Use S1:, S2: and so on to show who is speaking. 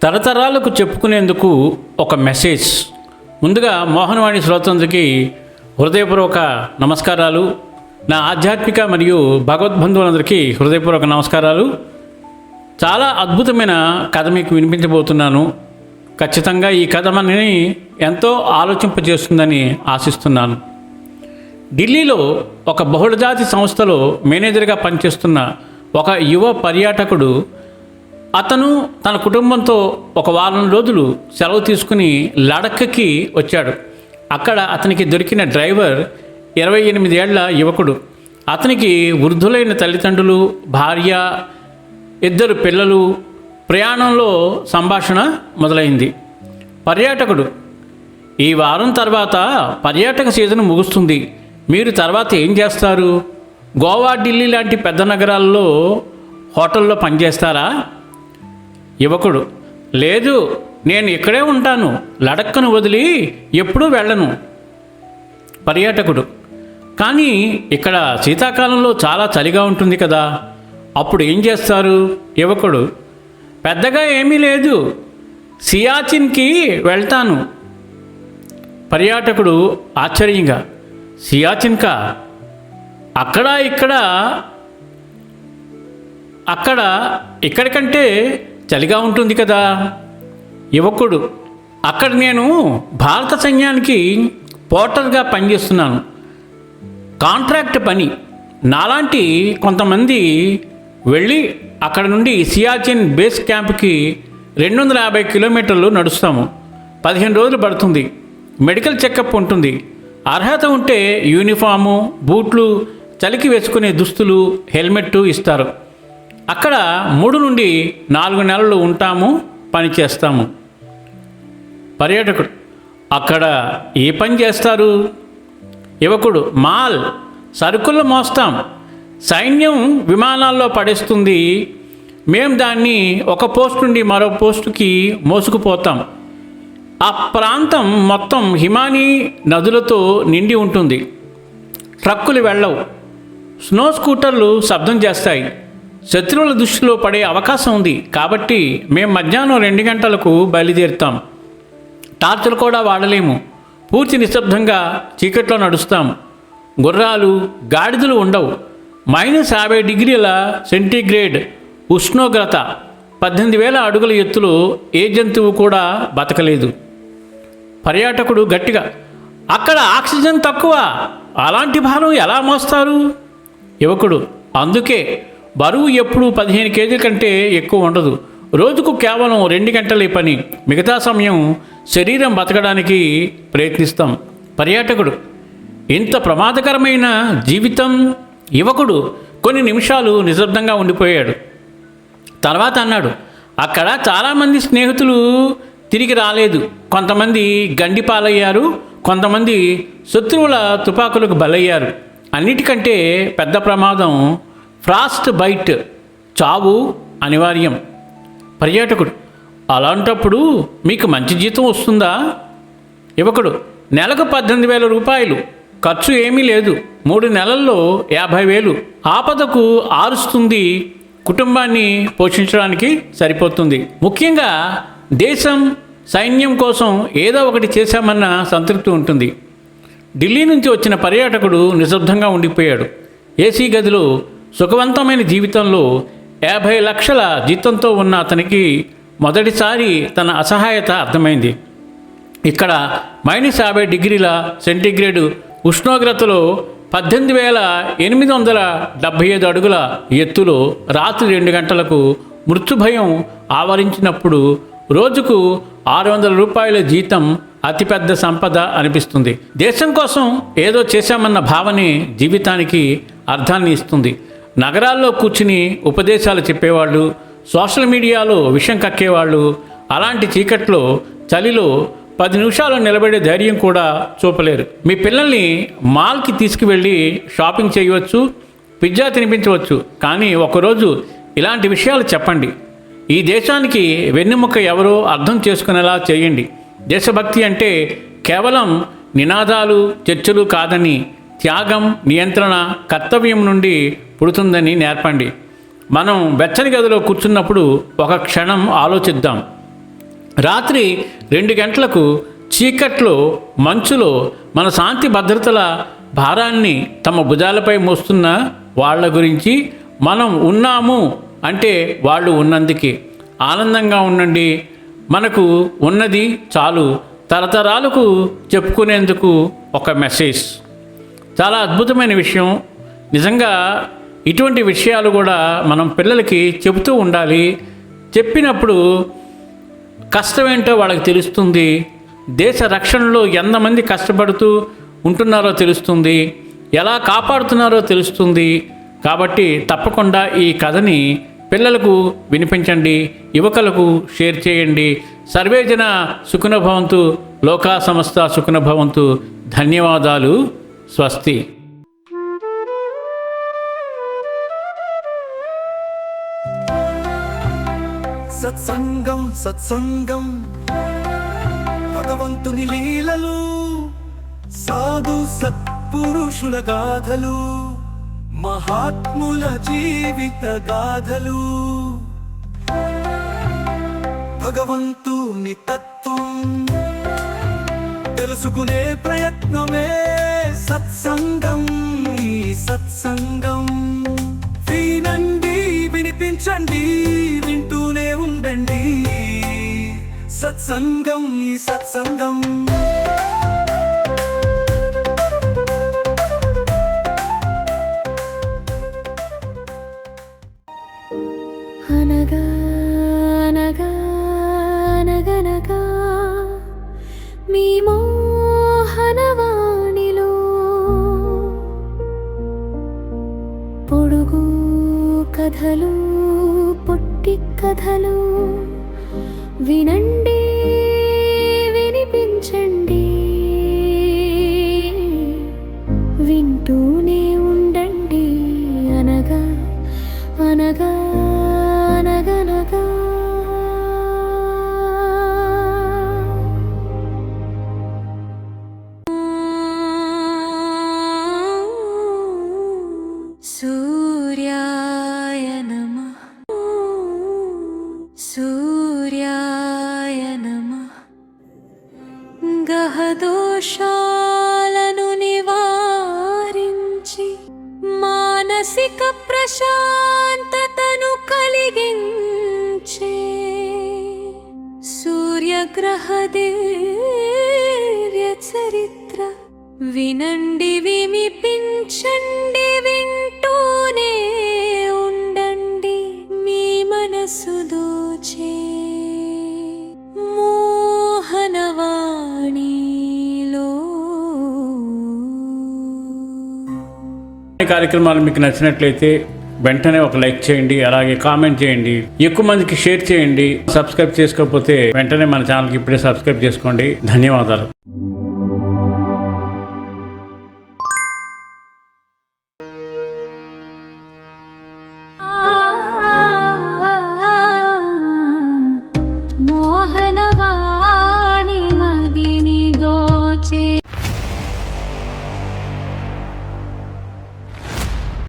S1: తరతరాలకు చెప్పుకునేందుకు ఒక మెసేజ్. ముందుగా మోహనవాణి శ్రోతలందరికీ హృదయపూర్వక నమస్కారాలు. నా ఆధ్యాత్మిక మరియు భగవద్బంధువులందరికీ హృదయపూర్వక నమస్కారాలు. చాలా అద్భుతమైన కథ మీకు వినిపించబోతున్నాను. ఖచ్చితంగా ఈ కథ మనని ఎంతో ఆలోచింపజేస్తుందని ఆశిస్తున్నాను. ఢిల్లీలో ఒక బహుళజాతి సంస్థలో మేనేజర్గా పనిచేస్తున్న ఒక యువ పర్యాటకుడు, అతను తన కుటుంబంతో ఒక వారం రోజులు సెలవు తీసుకుని లడఖ్కి వచ్చాడు. అక్కడ అతనికి దొరికిన డ్రైవర్ 28 ఏళ్ల యువకుడు. అతనికి వృద్ధులైన తల్లిదండ్రులు, భార్య, 2 పిల్లలు. ప్రయాణంలో సంభాషణ మొదలైంది. పర్యాటకుడు: ఈ వారం తర్వాత పర్యాటక సీజన్ ముగుస్తుంది. మీరు తర్వాత ఏం చేస్తారు? గోవా, ఢిల్లీ లాంటి పెద్ద నగరాల్లో హోటల్లో పనిచేస్తారా? యువకుడు: లేదు, నేను ఇక్కడే ఉంటాను. లడఖ్ను వదిలి ఎప్పుడూ వెళ్ళను. పర్యాటకుడు: కానీ ఇక్కడ శీతాకాలంలో చాలా చలిగా ఉంటుంది కదా, అప్పుడు ఏం చేస్తారు? యువకుడు: పెద్దగా ఏమీ లేదు, సియాచిన్కి వెళ్తాను. పర్యాటకుడు ఆశ్చర్యంగా: సియాచిన్కా? అక్కడ ఇక్కడికంటే చలిగా ఉంటుంది కదా. యువకుడు: అక్కడ నేను భారత సైన్యానికి పోర్టర్గా పనిచేస్తున్నాను. కాంట్రాక్ట్ పని. నాలాంటి కొంతమంది వెళ్ళి అక్కడ నుండి సియాచిన్ బేస్ క్యాంప్కి 250 కిలోమీటర్లు నడుస్తాము. 15 రోజులు పడుతుంది. మెడికల్ చెకప్ ఉంటుంది. అర్హత ఉంటే యూనిఫాము, బూట్లు, చలికి వేసుకునే దుస్తులు, హెల్మెట్ ఇస్తారు. అక్కడ 3 నుండి 4 నెలలు ఉంటాము, పని చేస్తాము. పర్యాటకుడు: అక్కడ ఏ పని చేస్తారు? యువకుడు: మాల్, సరుకులు మోస్తాం. సైన్యం విమానాల్లో పడేస్తుంది. మేము దాన్ని ఒక పోస్ట్ నుండి మరో పోస్టుకి మోసుకుపోతాం. ఆ ప్రాంతం మొత్తం హిమానీ నదులతో నిండి ఉంటుంది. ట్రక్కులు వెళ్ళవు. స్నో స్కూటర్లు శబ్దం చేస్తాయి. శత్రువుల దృష్టిలో పడే అవకాశం ఉంది. కాబట్టి మేము మధ్యాహ్నం 2 గంటలకు బయలుదేరుతాం. టార్చులు కూడా వాడలేము. పూర్తి నిశ్శబ్దంగా చీకట్లో నడుస్తాం. గుర్రాలు, గాడిదలు ఉండవు. -50 డిగ్రీల సెంటీగ్రేడ్ ఉష్ణోగ్రత. 18,000 అడుగుల ఎత్తులో ఏ జంతువు కూడా బతకలేదు. పర్యాటకుడు గట్టిగా: అక్కడ ఆక్సిజన్ తక్కువ. అలాంటి భారం ఎలా మోస్తారు? యువకుడు: అందుకే బరువు ఎప్పుడూ 15 కేజీల కంటే ఎక్కువ ఉండదు. రోజుకు కేవలం 2 గంటలే పని. మిగతా సమయం శరీరం బతకడానికి ప్రయత్నిస్తాం. పర్యాటకుడు: ఇంత ప్రమాదకరమైన జీవితం? యువకుడు కొన్ని నిమిషాలు నిశ్శబ్దంగా ఉండిపోయాడు. తర్వాత అన్నాడు: అక్కడ చాలామంది స్నేహితులు తిరిగి రాలేదు. కొంతమంది గండి పాలయ్యారు, కొంతమంది శత్రువుల తుపాకులకు బలయ్యారు. అన్నిటికంటే పెద్ద ప్రమాదం ఫ్రాస్ట్ బైట్, చావు అనివార్యం. పర్యాటకుడు: అలాంటప్పుడు మీకు మంచి జీతం వస్తుందా? యువకుడు: నెలకు 18,000 రూపాయలు. ఖర్చు ఏమీ లేదు. 3 నెలల్లో 50,000. ఆపదకు ఆరుస్తుంది. కుటుంబాన్ని పోషించడానికి సరిపోతుంది. ముఖ్యంగా దేశం, సైన్యం కోసం ఏదో ఒకటి చేశామన్న సంతృప్తి ఉంటుంది. ఢిల్లీ నుంచి వచ్చిన పర్యాటకుడు నిశ్శబ్దంగా ఉండిపోయాడు. ఏసీ గదిలో సుఖవంతమైన జీవితంలో 50 లక్షల జీతంతో ఉన్న అతనికి మొదటిసారి తన అసహాయత అర్థమైంది. ఇక్కడ -50 డిగ్రీల సెంటీగ్రేడ్ ఉష్ణోగ్రతలో 18,875 అడుగుల ఎత్తులో రాత్రి 2 గంటలకు మృత్యుభయం ఆవరించినప్పుడు రోజుకు 600 రూపాయల జీతం అతిపెద్ద సంపద అనిపిస్తుంది. దేశం కోసం ఏదో చేశామన్న భావనే జీవితానికి అర్థాన్ని ఇస్తుంది. నగరాల్లో కూర్చుని ఉపదేశాలు చెప్పేవాళ్ళు, సోషల్ మీడియాలో విషం కక్కేవాళ్ళు అలాంటి చీకట్లో, చలిలో 10 నిమిషాలు నిలబడే ధైర్యం కూడా చూపలేరు. మీ పిల్లల్ని మాల్కి తీసుకువెళ్ళి షాపింగ్ చేయవచ్చు, పిజ్జా తినిపించవచ్చు. కానీ ఒకరోజు ఇలాంటి విషయాలు చెప్పండి. ఈ దేశానికి వెన్నెముక ఎవరో అర్థం చేసుకునేలా చేయండి. దేశభక్తి అంటే కేవలం నినాదాలు, చర్చలు కాదని, త్యాగం, నియంత్రణ, కర్తవ్యం నుండి పుడుతుందని నేర్పండి. మనం వెచ్చని గదిలో కూర్చున్నప్పుడు ఒక క్షణం ఆలోచిద్దాం. రాత్రి 2 గంటలకు చీకట్లో మంచులో మన శాంతి భద్రతల భారాన్ని తమ భుజాలపై మోస్తున్న వాళ్ళ గురించి మనం ఉన్నాము అంటే వాళ్ళు ఉన్నందుకే. ఆనందంగా ఉండండి, మనకు ఉన్నది చాలు, తరతరాలకు చెప్పుకునేందుకు ఒక మెసేజ్. చాలా అద్భుతమైన విషయం. నిజంగా ఇటువంటి విషయాలు కూడా మనం పిల్లలకి చెబుతూ ఉండాలి. చెప్పినప్పుడు కష్టమేంటో వాళ్ళకి తెలుస్తుంది. దేశ రక్షణలో ఎంతమంది కష్టపడుతూ ఉంటున్నారో తెలుస్తుంది, ఎలా కాపాడుతున్నారో తెలుస్తుంది. కాబట్టి తప్పకుండా ఈ కథని పిల్లలకు వినిపించండి, యువకులకు షేర్ చేయండి. సర్వేజన సుఖినో భవంతు, లోకా సమస్త సుఖినో భవంతు. ధన్యవాదాలు. స్వస్తి.
S2: సత్సంగం సత్సంగం భగవంతుని లీలలు, సాధు సత్పురుషుల గాథలు, మహాత్ముల జీవిత గాథలు, భగవంతుని తత్వం తెలుసుకునే ప్రయత్నమే సత్సంగం. ఈ సత్సంగం వినండి, వినిపించండి, వింటూనే ఉండండి. సత్సంగం, ఈ సత్సంగం.
S3: అనగా అనగా అనగనగా మీ మోహనవాణిలో పొడుగు కథలు, పొట్టి కథలు వినండి, వినిపించండి, వింటూనే ఉండండి. అనగా అనగా అనగనగా. సూర్యాయ నమః, సూర్యాయ నమః. గ్రహదోషాలను నివారించి మానసిక ప్రశాంతతను కలిగించే సూర్యగ్రహ దివ్య చరిత్ర వినండి, వినిపించండి, వింటూనే ఉండండి. మీ మనసు దోచే మోహనవాణిలో.
S1: ఈ కార్యక్రమాలు మీకు నచ్చినట్లయితే వెంటనే ఒక లైక్ చేయండి, అలాగే కామెంట్ చేయండి, ఎక్కువ మందికి షేర్ చేయండి. సబ్స్క్రైబ్ చేసుకోకపోతే వెంటనే మన ఛానల్కి ఇప్పుడే సబ్స్క్రైబ్ చేసుకోండి. ధన్యవాదాలు.